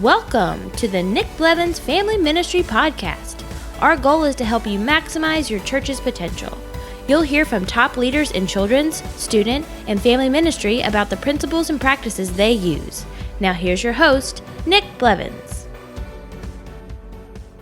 Welcome to the Nick Blevins Family Ministry Podcast. Our goal is to help you maximize your church's potential. You'll hear from top leaders in children's, student, and family ministry about the principles and practices they use. Now here's your host, Nick Blevins.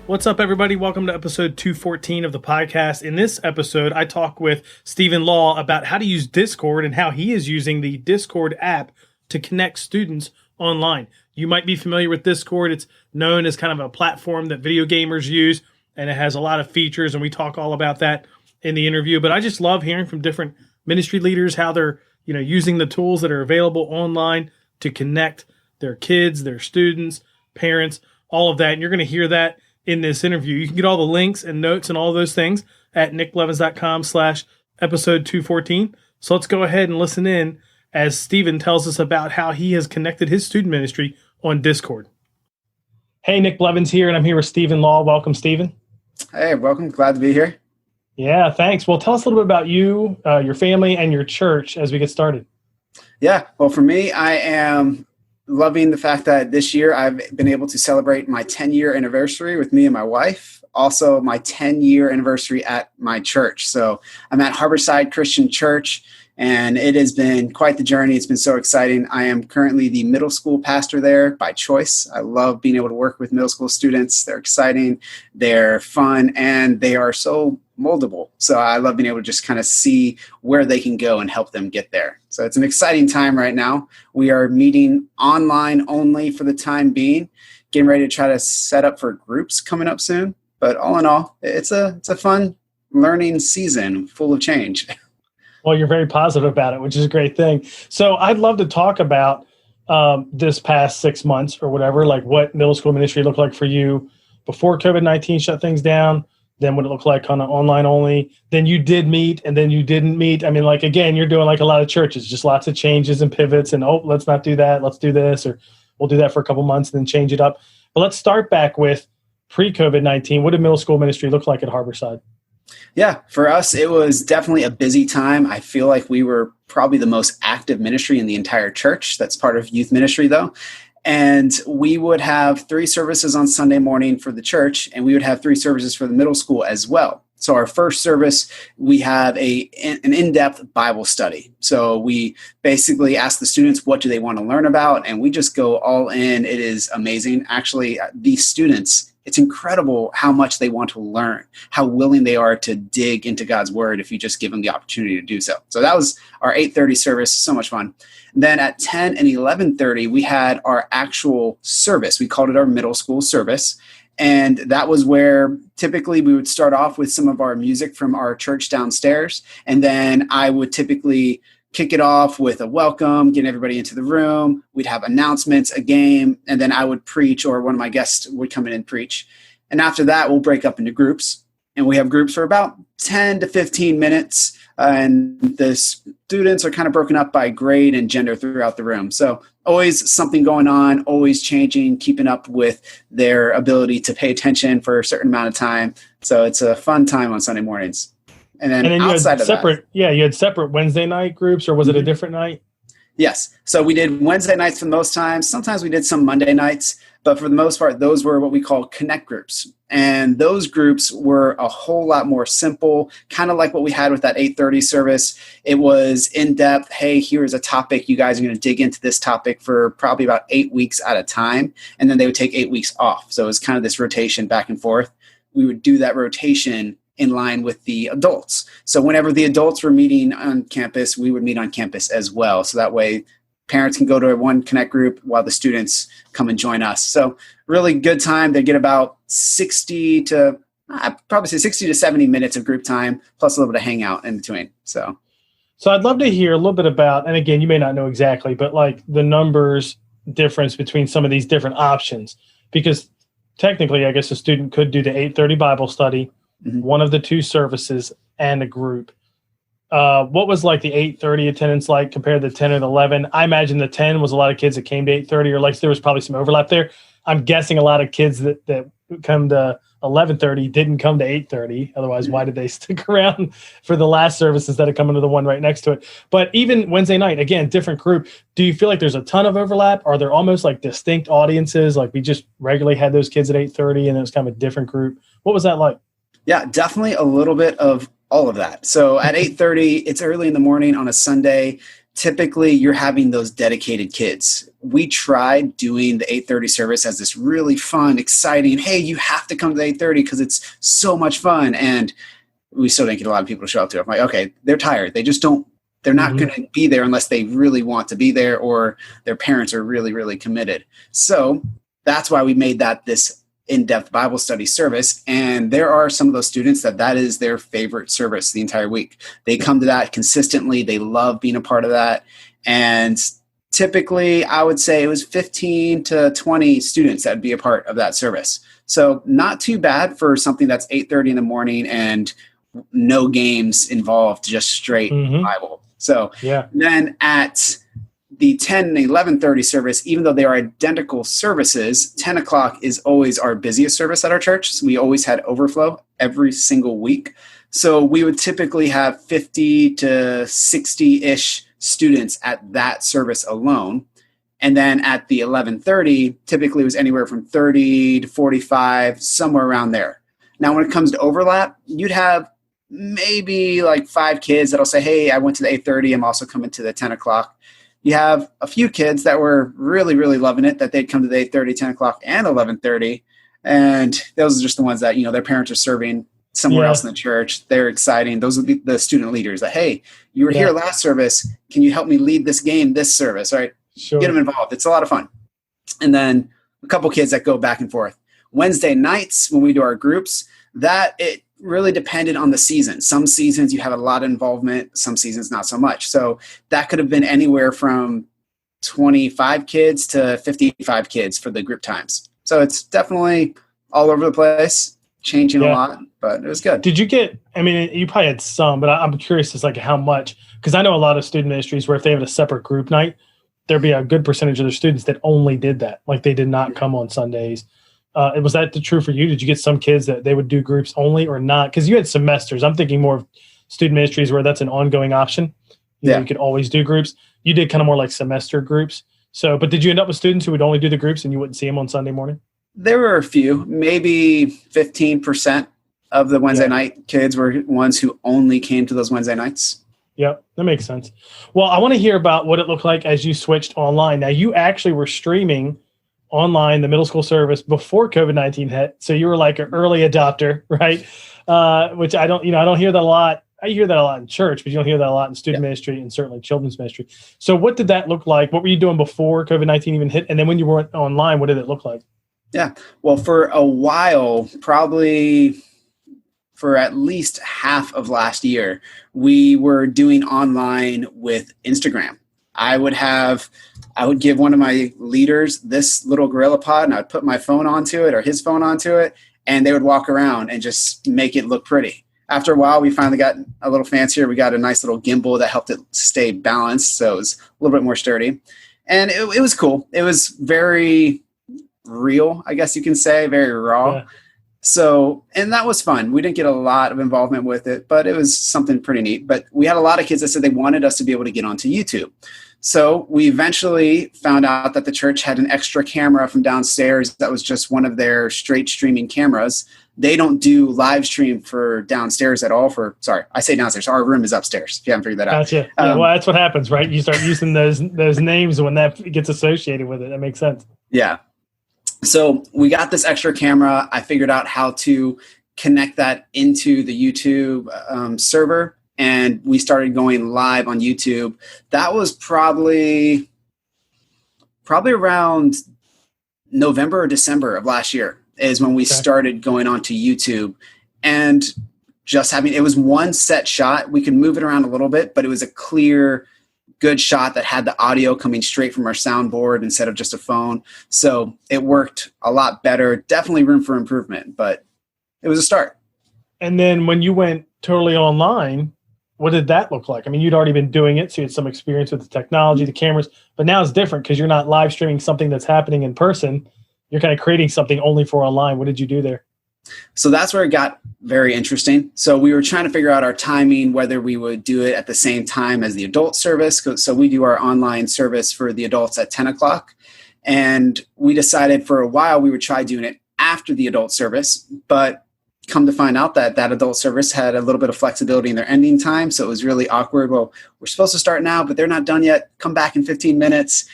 What's up, everybody? Welcome to episode 214 of the podcast. In this episode, I talk with Stephen Law about how to use Discord and how he is using the Discord app to connect students online. You might be familiar with Discord. It's known as kind of a platform that video gamers use, and it has a lot of features, and we talk all about that in the interview. But I just love hearing from different ministry leaders how they're, using the tools that are available online to connect their kids, their students, parents, all of that. And you're going to hear that in this interview. You can get all the links and notes and all those things at nickblevins.com/episode 214. So let's go ahead and listen in as Stephen tells us about how he has connected his student ministry on Discord. Hey, Nick Blevins here, and I'm here with Stephen Law. Welcome, Stephen. Hey, welcome. Glad to be here. Yeah, thanks. Well, tell us a little bit about you, your family, and your church as we get started. Yeah, well, for me, I am loving the fact that this year I've been able to celebrate my 10-year anniversary with me and my wife. Also, my 10-year anniversary at my church. So I'm at Harborside Christian Church, and it has been quite the journey. It's been so exciting. I am currently the middle school pastor there by choice. I love being able to work with middle school students. They're exciting, they're fun, and they are so moldable. So I love being able to just kind of see where they can go and help them get there. So it's an exciting time right now. We are meeting online only for the time being, getting ready to try to set up for groups coming up soon. But all in all, it's a fun learning season full of change. Well, you're very positive about it, which is a great thing. So I'd love to talk about this past 6 months or whatever, like what middle school ministry looked like for you before COVID-19 shut things down, then what it looked like kind of online only, then you did meet and then you didn't meet. I mean, like, again, you're doing like a lot of churches, just lots of changes and pivots and, oh, let's not do that. Let's do this, or we'll do that for a couple months and then change it up. But let's start back with pre-COVID-19. What did middle school ministry look like at Harborside? Yeah, for us, it was definitely a busy time. I feel like we were probably the most active ministry in the entire church. That's part of youth ministry, though. And we would have 3 services on Sunday morning for the church, and we would have 3 services for the middle school as well. So our first service, we have an in-depth Bible study. So we basically ask the students, what do they want to learn about? And we just go all in. It is amazing. Actually, these students, it's incredible how much they want to learn, how willing they are to dig into God's word if you just give them the opportunity to do so. So that was our 8:30 service. So much fun. And then at 10 and 11:30, we had our actual service. We called it our middle school service. And that was where typically we would start off with some of our music from our church downstairs. And then I would typically kick it off with a welcome, get everybody into the room. We'd have announcements, a game, and then I would preach, or one of my guests would come in and preach. And after that, we'll break up into groups. And we have groups for about 10 to 15 minutes. And the students are kind of broken up by grade and gender throughout the room. So always something going on, always changing, keeping up with their ability to pay attention for a certain amount of time. So it's a fun time on Sunday mornings. And then outside of that, you had separate Wednesday night groups, or was it a different night? Yes. So we did Wednesday nights for the most times. Sometimes we did some Monday nights, but for the most part, those were what we call connect groups. And those groups were a whole lot more simple, kind of like what we had with that 8:30 service. It was in depth. Hey, here's a topic. You guys are going to dig into this topic for probably about 8 weeks at a time. And then they would take 8 weeks off. So it was kind of this rotation back and forth. We would do that rotation in line with the adults. So whenever the adults were meeting on campus, we would meet on campus as well. So that way parents can go to one connect group while the students come and join us. So really good time. They get about 60 to 70 minutes of group time, plus a little bit of hangout in between. So I'd love to hear a little bit about, and again, you may not know exactly, but like the numbers difference between some of these different options, because technically, I guess a student could do the 8:30 Bible study, one of the 2 services, and a group. What was like the 8:30 attendance like compared to the 10 and 11? I imagine the 10 was a lot of kids that came to 8:30, or like there was probably some overlap there. I'm guessing a lot of kids that come to 11:30 didn't come to 8:30. Otherwise, why did they stick around for the last service instead of coming to the one right next to it? But even Wednesday night, again, different group. Do you feel like there's a ton of overlap? Are there almost like distinct audiences? Like we just regularly had those kids at 8:30 and it was kind of a different group. What was that like? Yeah, definitely a little bit of all of that. So at 8:30, it's early in the morning on a Sunday. Typically, you're having those dedicated kids. We tried doing the 8:30 service as this really fun, exciting, hey, you have to come to the 8:30 because it's so much fun. And we still didn't get a lot of people to show up to it. I'm like, okay, they're tired. They just don't, they're not going to be there unless they really want to be there or their parents are really, really committed. So that's why we made that this in-depth Bible study service. And there are some of those students that is their favorite service the entire week. They come to that consistently. They love being a part of that. And typically, I would say it was 15 to 20 students that would be a part of that service. So not too bad for something that's 8:30 in the morning and no games involved, just straight Bible. So then at the 10 and 11:30 service, even though they are identical services, 10 o'clock is always our busiest service at our church. So we always had overflow every single week. So we would typically have 50 to 60-ish students at that service alone. And then at the 11:30, typically it was anywhere from 30 to 45, somewhere around there. Now, when it comes to overlap, you'd have maybe like 5 kids that'll say, hey, I went to the 8:30. I'm also coming to the 10 o'clock. You have a few kids that were really, really loving it, that they'd come to the 8:30, 10 o'clock, and 11:30. And those are just the ones that, their parents are serving somewhere else in the church. They're exciting. Those would be the student leaders that, hey, you were here last service. Can you help me lead this game this service? All right. Sure. Get them involved. It's a lot of fun. And then a couple kids that go back and forth. Wednesday nights, when we do our groups, it really depended on the season. Some seasons you have a lot of involvement, some seasons not so much. So that could have been anywhere from 25 kids to 55 kids for the group times. So it's definitely all over the place, changing a lot, but it was good. Did you get, you probably had some, but I'm curious as like how much, because I know a lot of student ministries where if they have a separate group night, there'd be a good percentage of their students that only did that. Like they did not come on Sundays. Was that true for you? Did you get some kids that they would do groups only or not? Because you had semesters. I'm thinking more of student ministries where that's an ongoing option. You could always do groups. You did kind of more like semester groups. So, but did you end up with students who would only do the groups and you wouldn't see them on Sunday morning? There were a few, maybe 15% of the Wednesday night kids were ones who only came to those Wednesday nights. Yep, that makes sense. Well, I want to hear about what it looked like as you switched online. Now, you actually were streaming online the middle school service before COVID-19 hit, so you were like an early adopter, right? Which I don't hear that a lot. I hear that a lot in church, but you don't hear that a lot in student ministry and certainly children's ministry. So, what did that look like? What were you doing before COVID-19 even hit? And then when you were online, what did it look like? Yeah, well, for a while, probably for at least half of last year, we were doing online with Instagram. I would give one of my leaders this little Gorilla Pod, and I'd put my phone onto it or his phone onto it, and they would walk around and just make it look pretty. After a while, we finally got a little fancier. We got a nice little gimbal that helped it stay balanced, so it was a little bit more sturdy. And it was cool. It was very real, I guess you can say, very raw. Yeah. So, and that was fun. We didn't get a lot of involvement with it, but it was something pretty neat. But we had a lot of kids that said they wanted us to be able to get onto YouTube. So we eventually found out that the church had an extra camera from downstairs that was just one of their straight streaming cameras. They don't do live stream for downstairs at all I say downstairs. Our room is upstairs, if you haven't figured that out. Gotcha. Well, that's what happens, right? You start using those names when that gets associated with it. That makes sense. Yeah. So we got this extra camera. I figured out how to connect that into the YouTube server, and we started going live on YouTube. That was probably around November or December of last year is when we started going onto YouTube, and it was one set shot. We could move it around a little bit, but it was a clear, good shot that had the audio coming straight from our soundboard instead of just a phone. So it worked a lot better. Definitely room for improvement, but it was a start. And then when you went totally online, what did that look like? You'd already been doing it, so you had some experience with the technology, the cameras, but now it's different because you're not live streaming something that's happening in person. You're kind of creating something only for online. What did you do there? So that's where it got very interesting. So we were trying to figure out our timing, whether we would do it at the same time as the adult service. So we do our online service for the adults at 10 o'clock. And we decided for a while we would try doing it after the adult service, but come to find out that adult service had a little bit of flexibility in their ending time. So it was really awkward. Well, we're supposed to start now, but they're not done yet. Come back in 15 minutes.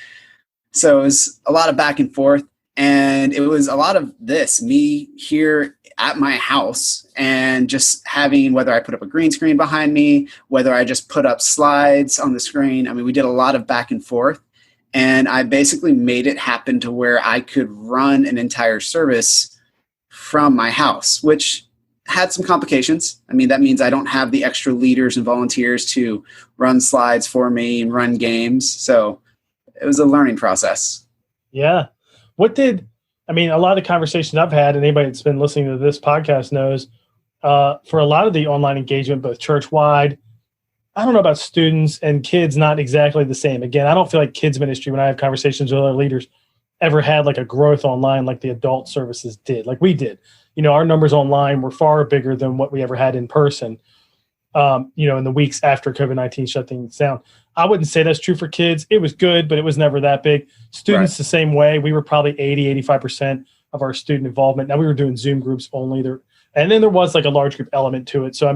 So it was a lot of back and forth. And it was a lot of this, me here at my house and just having, whether I put up a green screen behind me, whether I just put up slides on the screen. I mean, we did a lot of back and forth. And I basically made it happen to where I could run an entire service from my house, which had some complications. I mean, that means I don't have the extra leaders and volunteers to run slides for me and run games. So it was a learning process. Yeah. A lot of the conversations I've had, and anybody that's been listening to this podcast knows, for a lot of the online engagement, both church-wide, I don't know about students and kids, not exactly the same. Again, I don't feel like kids ministry, when I have conversations with other leaders, ever had like a growth online like the adult services did, like we did. Our numbers online were far bigger than what we ever had in person, in the weeks after COVID-19 shut things down. I wouldn't say that's true for kids. It was good, but it was never that big. Students, The same way. We were probably 85% of our student involvement. Now we were doing Zoom groups only there. And then there was like a large group element to it. So,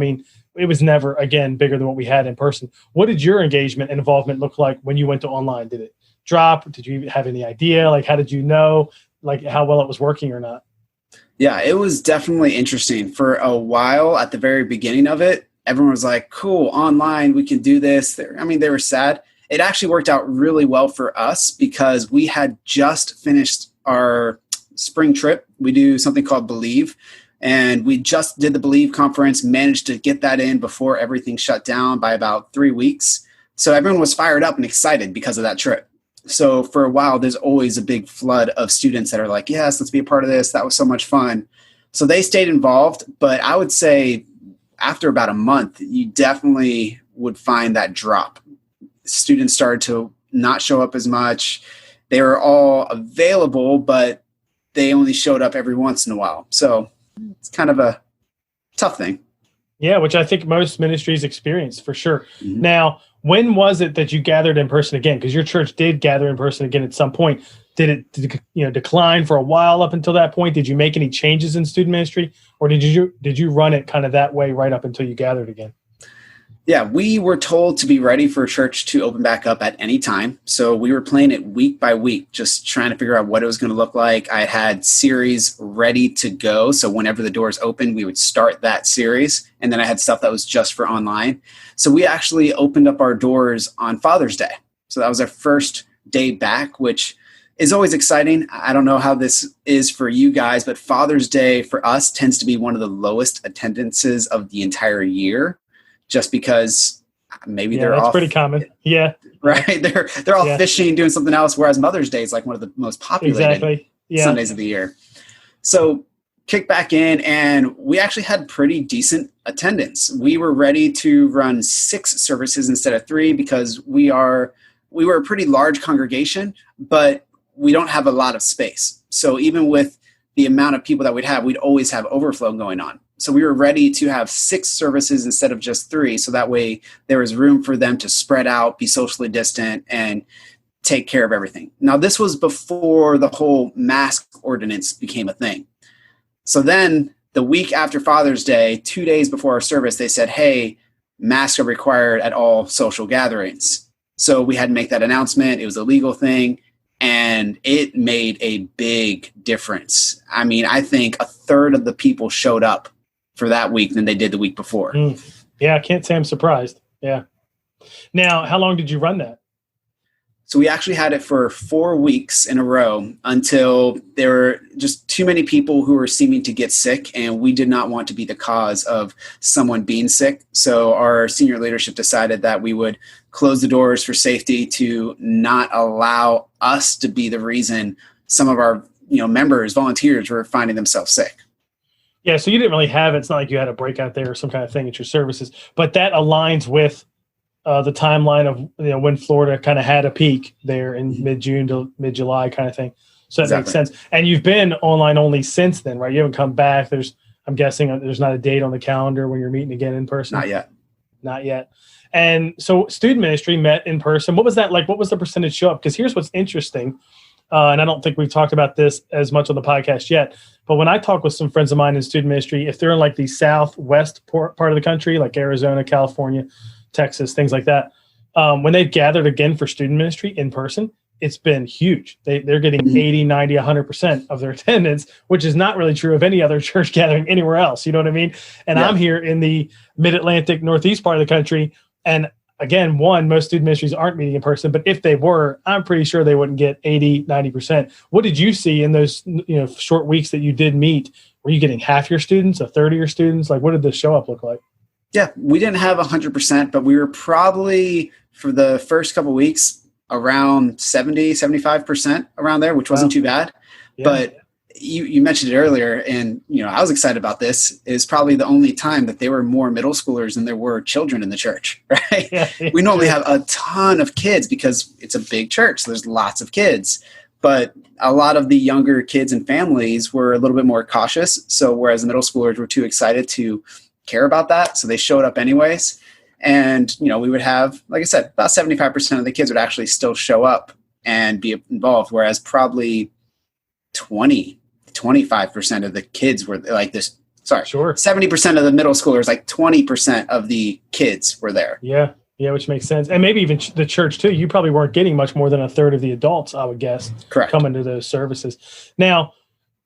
it was never, again, bigger than what we had in person. What did your engagement and involvement look like when you went to online? Did it drop? Did you have any idea? Like, how did you know, like, how well it was working or not? Yeah, it was definitely interesting. For a while at the very beginning of it, everyone was like, cool, online, we can do this. They were sad. It actually worked out really well for us because we had just finished our spring trip. We do something called Believe. And we just did the Believe conference, managed to get that in before everything shut down by about 3 weeks. So everyone was fired up and excited because of that trip. So for a while, there's always a big flood of students that are like, yes, let's be a part of this. That was so much fun. So they stayed involved. But I would say after about a month, you definitely would find that drop. Students started to not show up as much. They were all available, but they only showed up every once in a while. So it's kind of a tough thing. Yeah, which I think most ministries experience for sure. Mm-hmm. Now, when was it that you gathered in person again? Because your church did gather in person again at some point. Did it decline for a while up until that point? Did you make any changes in student ministry, or did you run it kind of that way right up until you gathered again? Yeah, we were told to be ready for church to open back up at any time. So we were playing it week by week, just trying to figure out what it was going to look like. I had series ready to go. So whenever the doors opened, we would start that series. And then I had stuff that was just for online. So we actually opened up our doors on Father's Day. So that was our first day back, which is always exciting. I don't know how this is for you guys, but Father's Day for us tends to be one of the lowest attendances of the entire year. Just because maybe they're that's off. Pretty common. Yeah. Right. They're all fishing, doing something else, whereas Mother's Day is like one of the most populated Sundays of the year. So kick back in, and we actually had pretty decent attendance. We were ready to run 6 services instead of 3 because we were a pretty large congregation, but we don't have a lot of space. So even with the amount of people that we'd have, we'd always have overflow going on. So we were ready to have 6 services instead of just 3. So that way there was room for them to spread out, be socially distant, and take care of everything. Now, this was before the whole mask ordinance became a thing. So then the week after Father's Day, 2 days before our service, they said, hey, masks are required at all social gatherings. So we had to make that announcement. It was a legal thing. And it made a big difference. I think 1/3 of the people showed up for that week than they did the week before. Yeah, I can't say I'm surprised. Yeah. Now, how long did you run that? So we actually had it for 4 weeks in a row until there were just too many people who were seeming to get sick, and we did not want to be the cause of someone being sick. So our senior leadership decided that we would close the doors for safety to not allow us to be the reason some of our members, volunteers were finding themselves sick. Yeah, so you didn't really have it. It's not like you had a breakout there or some kind of thing at your services, but that aligns with the timeline of when Florida kind of had a peak there in mid-June to mid-July kind of thing. So that makes sense. And you've been online only since then, right? You haven't come back. There's I'm guessing there's not a date on the calendar when you're meeting again in person. Not yet. Not yet. And so student ministry met in person. What was that like? What was the percentage show up? Because here's what's interesting. And I don't think we've talked about this as much on the podcast yet. But when I talk with some friends of mine in student ministry, if they're in like the southwest part of the country, like Arizona, California, Texas, things like that, when they've gathered again for student ministry in person, it's been huge. They're getting 80, 90, 100% of their attendance, which is not really true of any other church gathering anywhere else. You know what I mean? And I'm here in the mid-Atlantic, northeast part of the country. And again, most student ministries aren't meeting in person, but if they were, I'm pretty sure they wouldn't get 80, 90%. What did you see in those short weeks that you did meet? Were you getting half your students, a third of your students? Like, what did the show up look like? Yeah, we didn't have 100%, but we were probably, for the first couple of weeks, around 70, 75% around there, which wasn't too bad. Yeah. But you mentioned it earlier, and I was excited about this. It's probably the only time that there were more middle schoolers than there were children in the church, right? Yeah, we normally have a ton of kids because it's a big church, so there's lots of kids. But a lot of the younger kids and families were a little bit more cautious. So whereas the middle schoolers were too excited to care about that, so they showed up anyways. And, we would have, like I said, about 75% of the kids would actually still show up and be involved, whereas probably 25% of the kids were like this. Sorry, sure. 70% of the middle schoolers, like 20% of the kids were there. Yeah, which makes sense. And maybe even the church too. You probably weren't getting much more than a third of the adults, I would guess, correct, coming to those services. Now,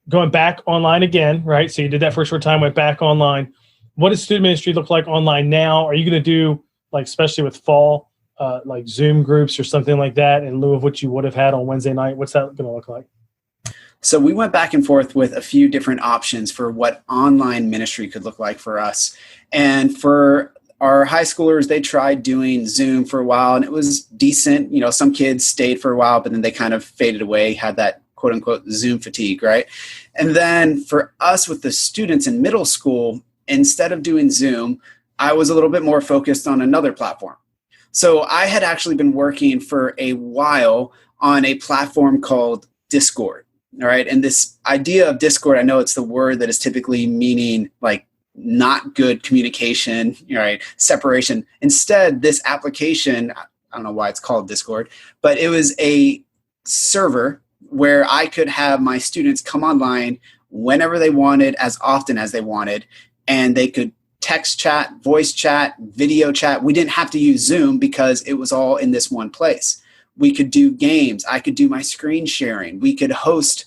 going back online again, right? So you did that for a short time, went back online. What does student ministry look like online now? Are you going to do, like, especially with fall, like Zoom groups or something like that in lieu of what you would have had on Wednesday night? What's that going to look like? So we went back and forth with a few different options for what online ministry could look like for us. And for our high schoolers, they tried doing Zoom for a while, and it was decent. Some kids stayed for a while, but then they kind of faded away, had that quote unquote Zoom fatigue, right? And then for us with the students in middle school, instead of doing Zoom, I was a little bit more focused on another platform. So I had actually been working for a while on a platform called Discord. All right. And this idea of Discord, I know it's the word that is typically meaning like not good communication, right? Separation. Instead, this application, I don't know why it's called Discord, but it was a server where I could have my students come online whenever they wanted, as often as they wanted, and they could text chat, voice chat, video chat. We didn't have to use Zoom because it was all in this one place. We could do games. I could do my screen sharing. We could host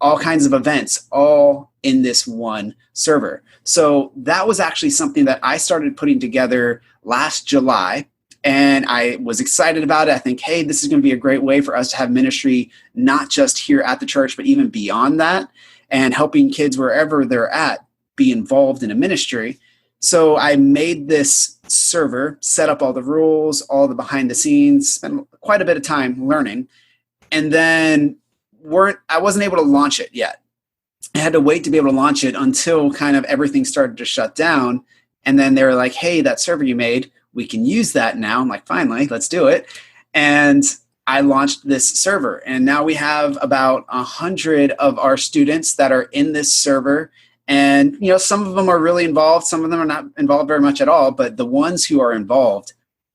all kinds of events, all in this one server. So that was actually something that I started putting together last July, and I was excited about it. I think, hey, this is going to be a great way for us to have ministry, not just here at the church, but even beyond that, and helping kids wherever they're at be involved in a ministry. So I made this server, set up all the rules, all the behind the scenes, spent quite a bit of time learning, and then I wasn't able to launch it yet. I had to wait to be able to launch it until kind of everything started to shut down. And then they were like, hey, that server you made, we can use that now. I'm like, finally, let's do it. And I launched this server. And now we have about 100 of our students that are in this server. And, some of them are really involved. Some of them are not involved very much at all. But the ones who are involved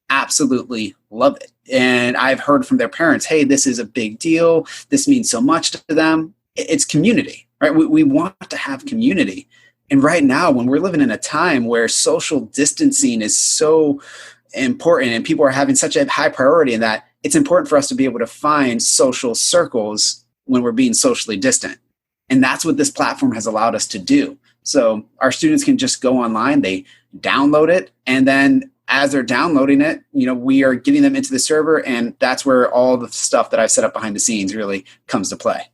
absolutely love it. And I've heard from their parents, hey, this is a big deal. This means so much to them. It's community, right? We want to have community. And right now, when we're living in a time where social distancing is so important and people are having such a high priority in that, it's important for us to be able to find social circles when we're being socially distant. And that's what this platform has allowed us to do. So our students can just go online, they download it, and then as they're downloading it, we are getting them into the server, and that's where all the stuff that I've set up behind the scenes really comes to play.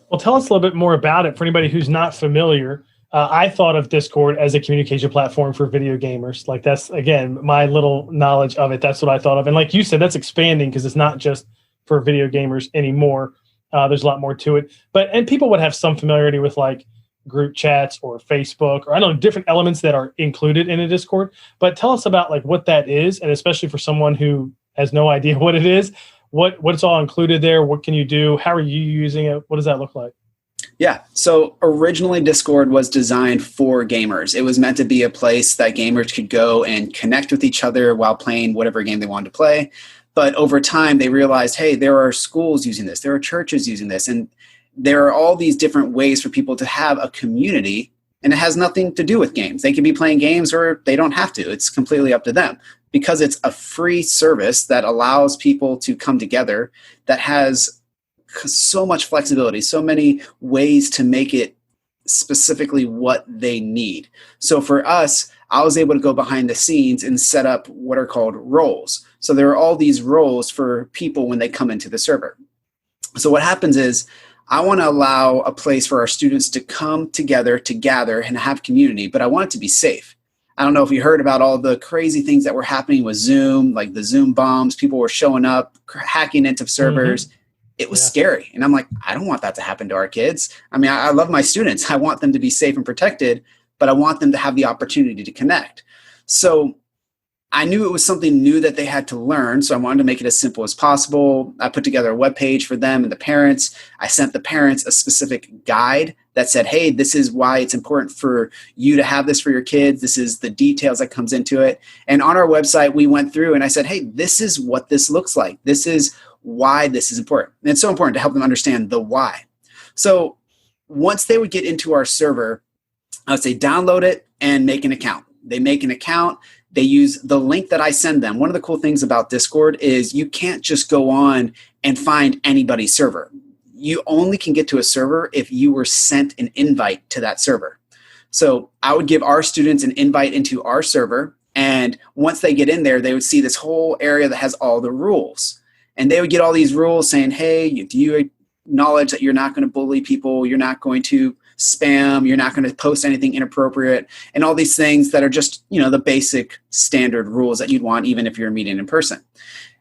Well, tell us a little bit more about it for anybody who's not familiar. I thought of Discord as a communication platform for video gamers. Like, that's, again, my little knowledge of it. That's what I thought of. And like you said, that's expanding because it's not just for video gamers anymore. There's a lot more to it. And people would have some familiarity with like group chats or Facebook, or I don't know, different elements that are included in a Discord. But tell us about like what that is, and especially for someone who has no idea what it is, what's all included there, what can you do, how are you using it, what does that look like? Yeah. So originally Discord was designed for gamers. It was meant to be a place that gamers could go and connect with each other while playing whatever game they wanted to play. But over time they realized, hey, there are schools using this, there are churches using this, and there are all these different ways for people to have a community, and it has nothing to do with games. They can be playing games or they don't have to. It's completely up to them because it's a free service that allows people to come together, that has so much flexibility, so many ways to make it specifically what they need. So for us, I was able to go behind the scenes and set up what are called roles. So there are all these roles for people when they come into the server. So what happens is I want to allow a place for our students to come together, to gather and have community, but I want it to be safe. I don't know if you heard about all the crazy things that were happening with Zoom, like the Zoom bombs. People were showing up, hacking into servers. Mm-hmm. It was scary. And I'm like, I don't want that to happen to our kids. I mean, I love my students. I want them to be safe and protected, but I want them to have the opportunity to connect. So I knew it was something new that they had to learn. So I wanted to make it as simple as possible. I put together a web page for them and the parents. I sent the parents a specific guide that said, hey, this is why it's important for you to have this for your kids. This is the details that comes into it. And on our website, we went through and I said, hey, this is what this looks like. This is why this is important. And it's so important to help them understand the why. So once they would get into our server, I would say download it and make an account. They make an account. They use the link that I send them. One of the cool things about Discord is you can't just go on and find anybody's server. You only can get to a server if you were sent an invite to that server. So I would give our students an invite into our server. And once they get in there, they would see this whole area that has all the rules. And they would get all these rules saying, hey, do you acknowledge that you're not going to bully people? You're not going to spam. You're not going to post anything inappropriate, and all these things that are just, the basic standard rules that you'd want even if you're meeting in person.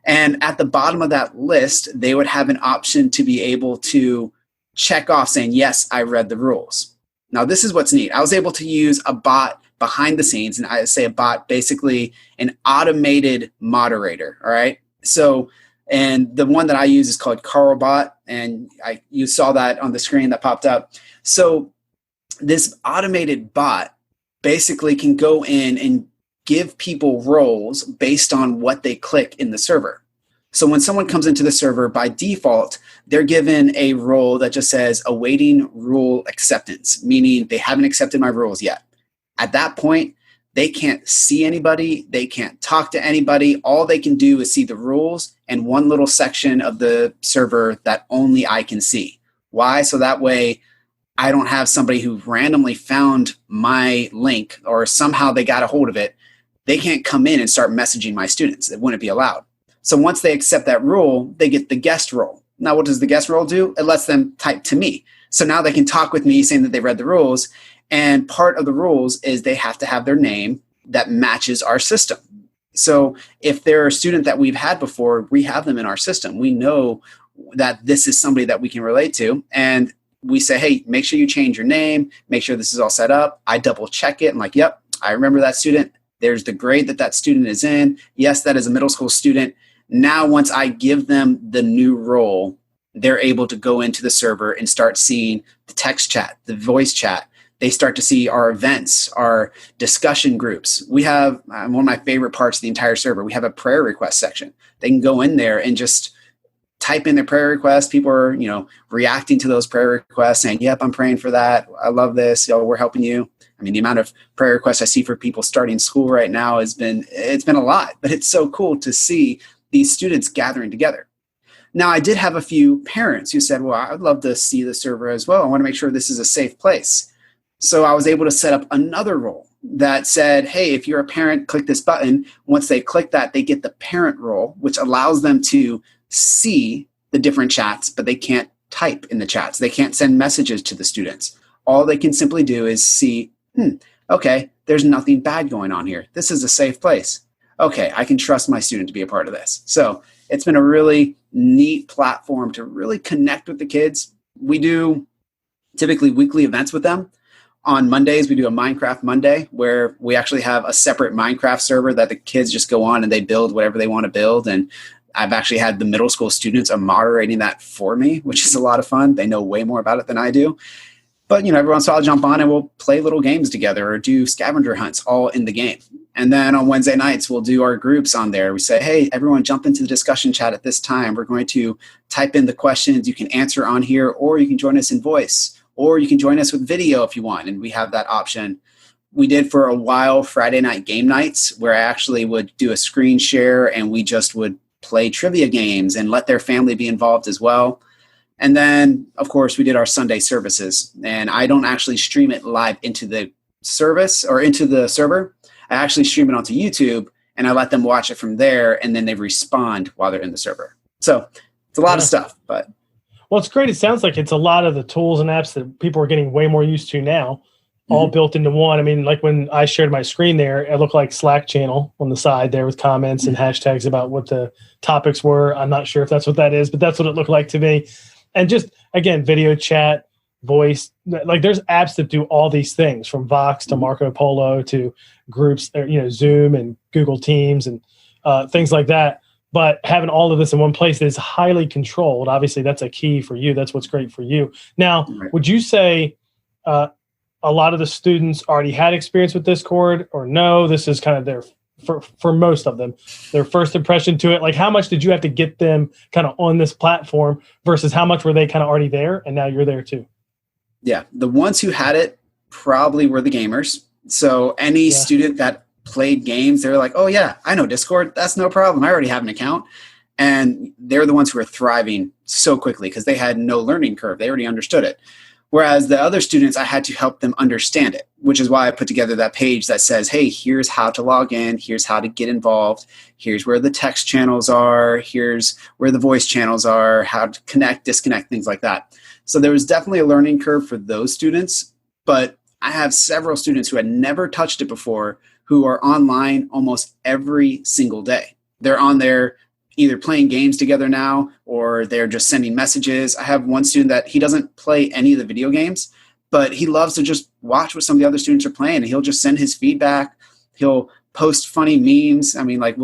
And at the bottom of that list, they would have an option to be able to check off saying, yes, I read the rules. Now, this is what's neat. I was able to use a bot behind the scenes, and I say a bot, basically an automated moderator. All right. And the one that I use is called CarlBot, and you saw that on the screen that popped up. So this automated bot basically can go in and give people roles based on what they click in the server. So when someone comes into the server, by default, they're given a role that just says awaiting rule acceptance, meaning they haven't accepted my rules yet. At that point, they can't see anybody. They can't talk to anybody. All they can do is see the rules and one little section of the server that only I can see. Why? So that way I don't have somebody who randomly found my link or somehow they got a hold of it. They can't come in and start messaging my students. It wouldn't be allowed. So once they accept that rule, they get the guest role. Now, what does the guest role do? It lets them type to me. So now they can talk with me saying that they read the rules. And part of the rules is they have to have their name that matches our system. So if they're a student that we've had before, we have them in our system. We know that this is somebody that we can relate to. And we say, hey, make sure you change your name. Make sure this is all set up. I double check it. I'm like, yep, I remember that student. There's the grade that student is in. Yes, that is a middle school student. Now, once I give them the new role, they're able to go into the server and start seeing the text chat, the voice chat. They start to see our events, our discussion groups. We have one of my favorite parts of the entire server. We have a prayer request section. They can go in there and just type in their prayer requests. People are, reacting to those prayer requests saying, yep, I'm praying for that. I love this. We're helping you. I mean, the amount of prayer requests I see for people starting school right now it's been a lot, but it's so cool to see these students gathering together. Now, I did have a few parents who said, well, I'd love to see the server as well. I want to make sure this is a safe place. So I was able to set up another role that said, hey, if you're a parent, click this button. Once they click that, they get the parent role, which allows them to see the different chats, but they can't type in the chats. They can't send messages to the students. All they can simply do is see, okay, there's nothing bad going on here. This is a safe place. Okay, I can trust my student to be a part of this. So it's been a really neat platform to really connect with the kids. We do typically weekly events with them. On Mondays, we do a Minecraft Monday where we actually have a separate Minecraft server that the kids just go on and they build whatever they want to build. And I've actually had the middle school students moderating that for me, which is a lot of fun. They know way more about it than I do. But, every once in a while I'll jump on and we'll play little games together or do scavenger hunts all in the game. And then on Wednesday nights, we'll do our groups on there. We say, hey, everyone jump into the discussion chat at this time. We're going to type in the questions you can answer on here, or you can join us in voice, or you can join us with video if you want. And we have that option. We did for a while Friday night game nights where I actually would do a screen share and we just would play trivia games and let their family be involved as well. And then, of course, we did our Sunday services. And I don't actually stream it live into the service or into the server. I actually stream it onto YouTube and I let them watch it from there, and then they respond while they're in the server. So it's a lot of stuff. But well, it's great. It sounds like it's a lot of the tools and apps that people are getting way more used to now, all built into one. I mean, like when I shared my screen there, it looked like Slack channel on the side there with comments and hashtags about what the topics were. I'm not sure if that's what that is, but that's what it looked like to me. And just, again, video chat, voice, like there's apps that do all these things, from Vox to Marco Polo to groups, Zoom and Google Teams and things like that. But having all of this in one place is highly controlled. Obviously, that's a key for you. That's what's great for you. Now, would you say a lot of the students already had experience with Discord, or no, this is kind of their for most of them, their first impression to it? Like, how much did you have to get them kind of on this platform versus how much were they kind of already there and now you're there too? Yeah, the ones who had it probably were the gamers. So any student that played games, they're like, oh yeah, I know Discord. That's no problem. I already have an account. And they're the ones who are thriving so quickly because they had no learning curve. They already understood it. Whereas the other students, I had to help them understand it, which is why I put together that page that says, hey, here's how to log in. Here's how to get involved. Here's where the text channels are. Here's where the voice channels are, how to connect, disconnect, things like that. So there was definitely a learning curve for those students. But I have several students who had never touched it before who are online almost every single day. They're on there either playing games together now, or they're just sending messages. I have one student that he doesn't play any of the video games, but he loves to just watch what some of the other students are playing, and he'll just send his feedback. He'll post funny memes. I mean, like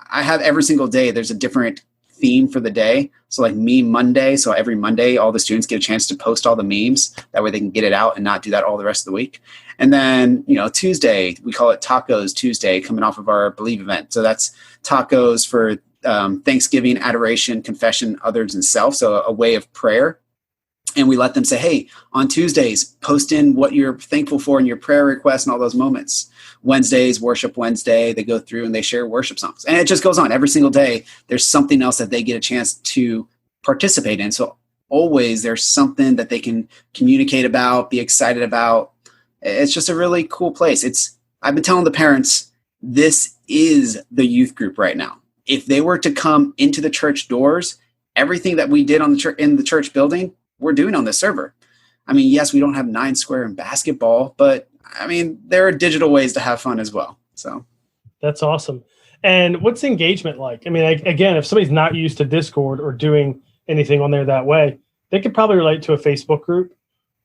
I have every single day, there's a different theme for the day. So like Meme Monday. So every Monday, all the students get a chance to post all the memes. That way they can get it out and not do that all the rest of the week. And then, Tuesday, we call it Tacos Tuesday, coming off of our Believe event. So that's tacos for Thanksgiving, adoration, confession, others, and self. So a way of prayer. And we let them say, hey, on Tuesdays, post in what you're thankful for in your prayer requests and all those moments. Wednesdays, Worship Wednesday, they go through and they share worship songs. And it just goes on. Every single day, there's something else that they get a chance to participate in. So always there's something that they can communicate about, be excited about. It's just a really cool place. I've been telling the parents, this is the youth group right now. If they were to come into the church doors, everything that we did in the church building, we're doing on the server. I mean, yes, we don't have 9 square in basketball, but I mean, there are digital ways to have fun as well. So that's awesome. And what's engagement like? I mean, again, if somebody's not used to Discord or doing anything on there that way, they could probably relate to a Facebook group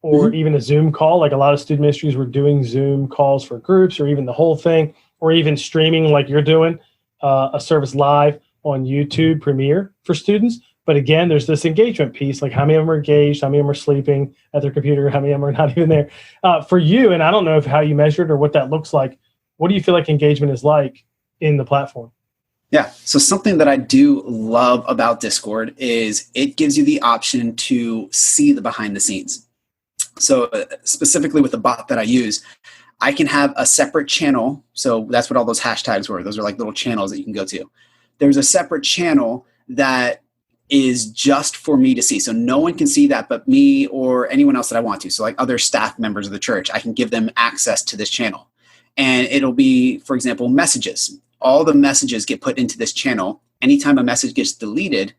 or even a Zoom call. Like a lot of student ministries were doing Zoom calls for groups, or even the whole thing, or even streaming like you're doing a service live on YouTube Premiere for students. But again, there's this engagement piece, like how many of them are engaged, how many of them are sleeping at their computer, how many of them are not even there. For you, and I don't know how you measure it or what that looks like, what do you feel like engagement is like in the platform? Yeah, so something that I do love about Discord is it gives you the option to see the behind the scenes. So specifically with the bot that I use, I can have a separate channel. So that's what all those hashtags were. Those are like little channels that you can go to. There's a separate channel that is just for me to see. So no one can see that but me or anyone else that I want to. So like other staff members of the church, I can give them access to this channel. And it'll be, for example, messages. All the messages get put into this channel. Anytime a message gets deleted,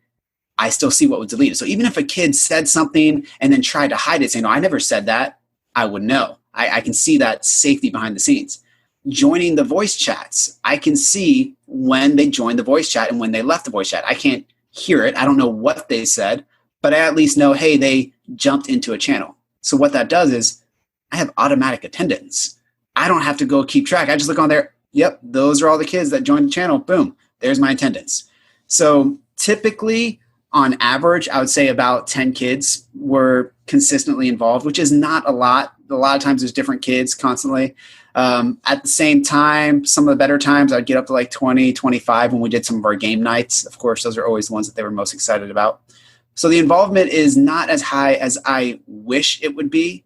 I still see what was deleted. So even if a kid said something and then tried to hide it, saying, no, I never said that, I would know. I can see that safety behind the scenes. Joining the voice chats, I can see when they joined the voice chat and when they left the voice chat. I can't hear it. I don't know what they said, but I at least know, hey, they jumped into a channel. So what that does is I have automatic attendance. I don't have to go keep track. I just look on there. Yep, those are all the kids that joined the channel. Boom, there's my attendance. So typically, on average, I would say about 10 kids were consistently involved, which is not a lot. A lot of times there's different kids constantly. At the same time, some of the better times I'd get up to like 20, 25 when we did some of our game nights. Of course, those are always the ones that they were most excited about. So the involvement is not as high as I wish it would be.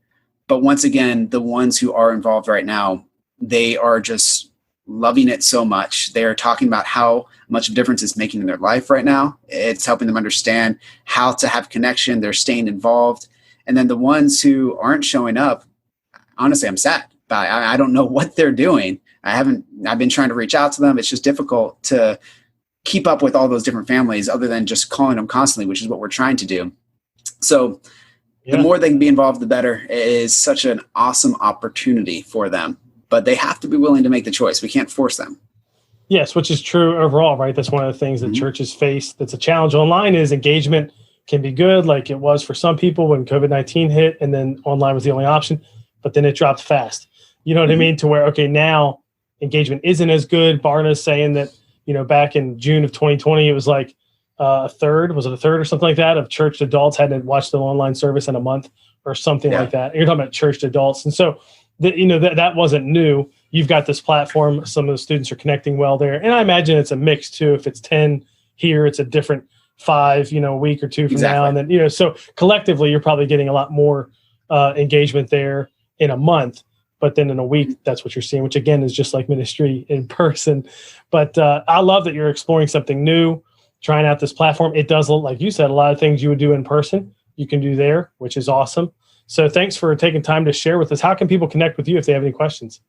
But once again, the ones who are involved right now, they are just loving it so much. They're talking about how much of a difference it's making in their life right now. It's helping them understand how to have connection. They're staying involved. And then the ones who aren't showing up, honestly, I'm sad. I don't know what they're doing. I've been trying to reach out to them. It's just difficult to keep up with all those different families other than just calling them constantly, which is what we're trying to do. So the more they can be involved, the better. It is such an awesome opportunity for them, but they have to be willing to make the choice. We can't force them. Yes, which is true overall, right? That's one of the things that churches face that's a challenge online is engagement can be good, like it was for some people when COVID-19 hit, and then online was the only option, but then it dropped fast. You know what I mean? To where, okay, now engagement isn't as good. Barna's saying that, back in June of 2020, it was like a third or something like that of church adults hadn't watched the online service in a month or something like that. You're talking about church adults. And so, that wasn't new. You've got this platform. Some of the students are connecting well there. And I imagine it's a mix too. If it's 10 here, it's a different 5, a week or two from now. And then, so collectively, you're probably getting a lot more engagement there in a month. But then in a week, that's what you're seeing, which again is just like ministry in person. But I love that you're exploring something new, trying out this platform. It does look, like you said, a lot of things you would do in person, you can do there, which is awesome. So thanks for taking time to share with us. How can people connect with you if they have any questions?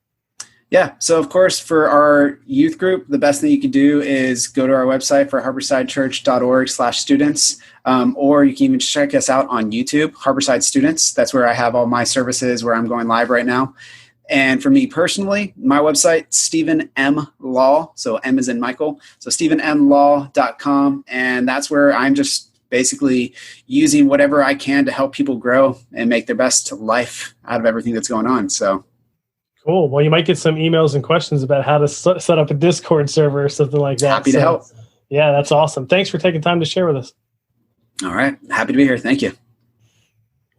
Yeah. So of course, for our youth group, the best thing you can do is go to our website for harborsidechurch.org/students. Or you can even check us out on YouTube, Harborside Students. That's where I have all my services, where I'm going live right now. And for me personally, my website, Stephen M. Law. So M is in Michael. So StephenMLaw.com. And that's where I'm just basically using whatever I can to help people grow and make their best life out of everything that's going on. So cool. Well, you might get some emails and questions about how to set up a Discord server or something like that. Happy to help. Yeah, that's awesome. Thanks for taking time to share with us. All right. Happy to be here. Thank you.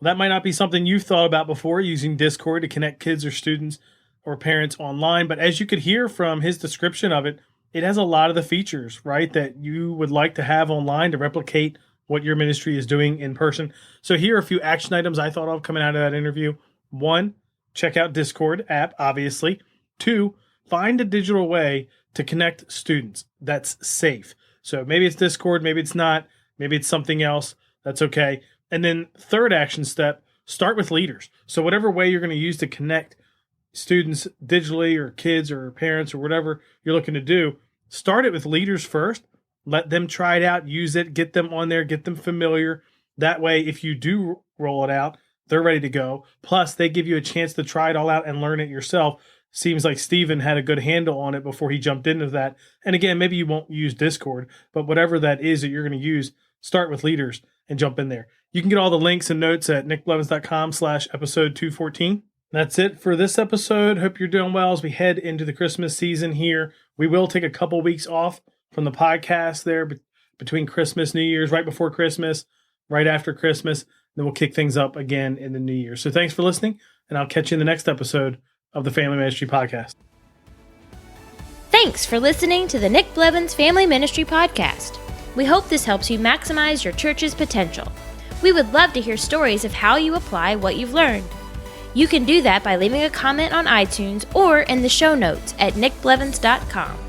That might not be something you've thought about before, using Discord to connect kids or students or parents online. But as you could hear from his description of it, it has a lot of the features, right, that you would like to have online to replicate what your ministry is doing in person. So here are a few action items I thought of coming out of that interview. 1, check out Discord app, obviously. 2, find a digital way to connect students that's safe. So maybe it's Discord, maybe it's not, maybe it's something else. That's okay. And then third action step, start with leaders. So whatever way you're going to use to connect students digitally or kids or parents or whatever you're looking to do, start it with leaders first. Let them try it out, use it, get them on there, get them familiar. That way, if you do roll it out, they're ready to go. Plus, they give you a chance to try it all out and learn it yourself. Seems like Stephen had a good handle on it before he jumped into that. And again, maybe you won't use Discord, but whatever that is that you're going to use, start with leaders and jump in there. You can get all the links and notes at nickblevins.com/episode 214. That's it for this episode. Hope you're doing well as we head into the Christmas season here. We will take a couple weeks off from the podcast there between Christmas, New Year's, right before Christmas, right after Christmas. Then we'll kick things up again in the new year. So thanks for listening, and I'll catch you in the next episode of the Family Ministry Podcast. Thanks for listening to the Nick Blevins Family Ministry Podcast. We hope this helps you maximize your church's potential. We would love to hear stories of how you apply what you've learned. You can do that by leaving a comment on iTunes or in the show notes at nickblevins.com.